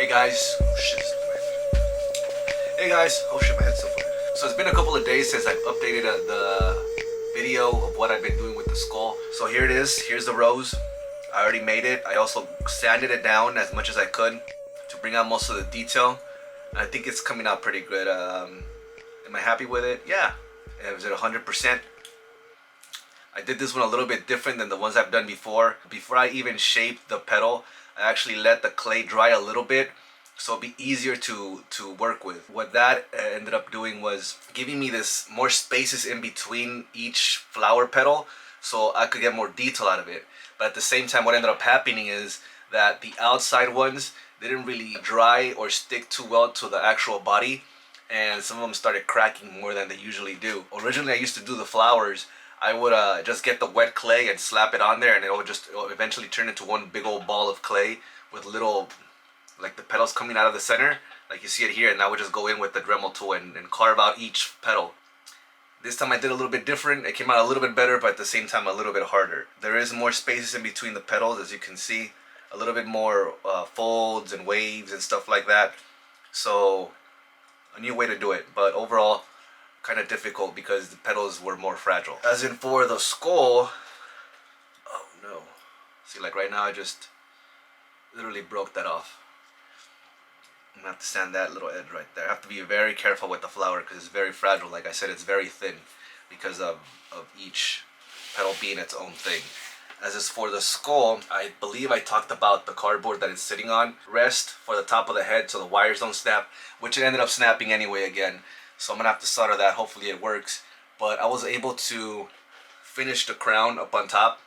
Hey guys, oh shit, hey guys, oh shit, my head's so funny. So it's been a couple of days since I've updated the video of what I've been doing with the skull. So here it is, here's the rose. I already made it. I also sanded it down as much as I could to bring out most of the detail. And I think it's coming out pretty good. Am I happy with it? Yeah. Was it 100%? I did this one a little bit different than the ones I've done before. Before I even shaped the petal, I actually let the clay dry a little bit so it'd be easier to work with. What that ended up doing was giving me this more spaces in between each flower petal so I could get more detail out of it. But at the same time, what ended up happening is that the outside ones didn't really dry or stick too well to the actual body, and some of them started cracking more than they usually do. Originally I used to do the flowers, I would just get the wet clay and slap it on there, and it'll eventually turn into one big old ball of clay with little, like the petals coming out of the center, like you see it here, and I would just go in with the Dremel tool and carve out each petal. This time I did a little bit different. It came out a little bit better, but at the same time a little bit harder. There is more spaces in between the petals, as you can see. A little bit more folds and waves and stuff like that. So, a new way to do it, but overall, kind of difficult because the petals were more fragile. As in for the skull, oh no. See, like right now I just literally broke that off. I'm gonna have to sand that little edge right there. I have to be very careful with the flower because it's very fragile. Like I said, it's very thin because of each petal being its own thing. As is for the skull, I believe I talked about the cardboard that it's sitting on. Rest for the top of the head so the wires don't snap, which it ended up snapping anyway again. So I'm gonna have to solder that. Hopefully it works. But I was able to finish the crown up on top.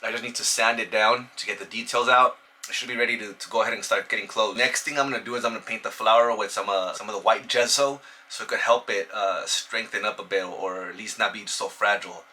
I just need to sand it down to get the details out. I should be ready to go ahead and start getting close. Next thing I'm gonna do is I'm gonna paint the flower with some of the white gesso so it could help it strengthen up a bit, or at least not be so fragile.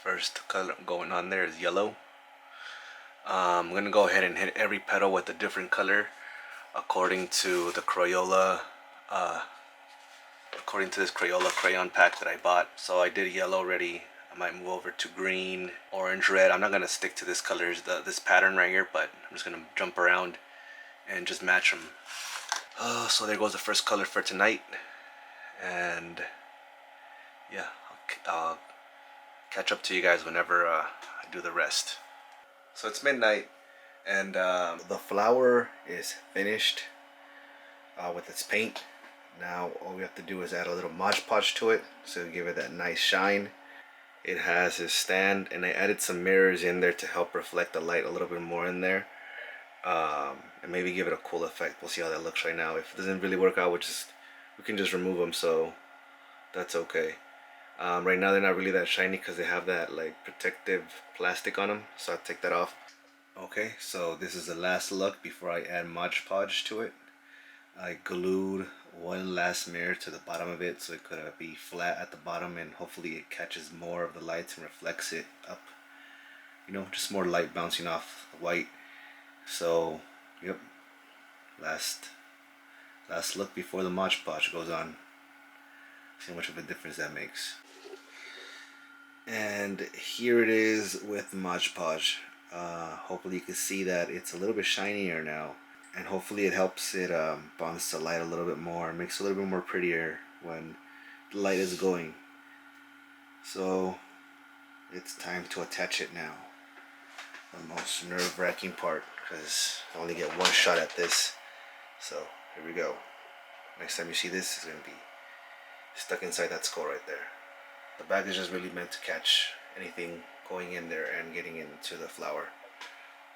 First color going on there is yellow. I'm gonna go ahead and hit every petal with a different color according to the Crayola, according to this Crayola crayon pack that I bought. So I did yellow already. I might move over to green, orange, red. I'm not gonna stick to this colors, this pattern right here, but I'm just gonna jump around and just match them. So there goes the first color for tonight, and yeah, I'll catch up to you guys whenever I do the rest. So it's midnight, and the flower is finished with its paint. Now all we have to do is add a little Mod Podge to it so give it that nice shine. It has this stand, and I added some mirrors in there to help reflect the light a little bit more in there, and maybe give it a cool effect. We'll see how that looks right now. If it doesn't really work out, we can just remove them, so that's okay. Right now they're not really that shiny because they have that like protective plastic on them, so I'll take that off. Okay, so this is the last look before I add Mod Podge to it. I glued one last mirror to the bottom of it so it could be flat at the bottom, and hopefully it catches more of the lights and reflects it up. You know, just more light bouncing off the white. So, yep, last look before the Mod Podge goes on. See how much of a difference that makes. And here it is with Mod Podge. Hopefully you can see that it's a little bit shinier now, and hopefully it helps it bounce the light a little bit more, makes it a little bit more prettier when the light is going. So it's time to attach it now. The most nerve-wracking part, because I only get one shot at this. So here we go. Next time you see this, it's going to be stuck inside that skull right there. The bag is just really meant to catch anything going in there and getting into the flower.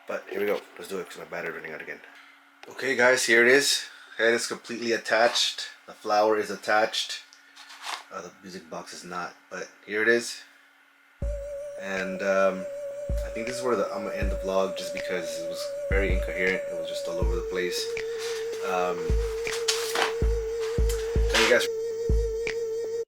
But here we go. Let's do it because my battery's running out again. Okay guys, here it is. Head is completely attached. The flower is attached. The music box is not, but here it is. And I think this is where I'm gonna end the vlog, just because it was very incoherent. It was just all over the place. guys.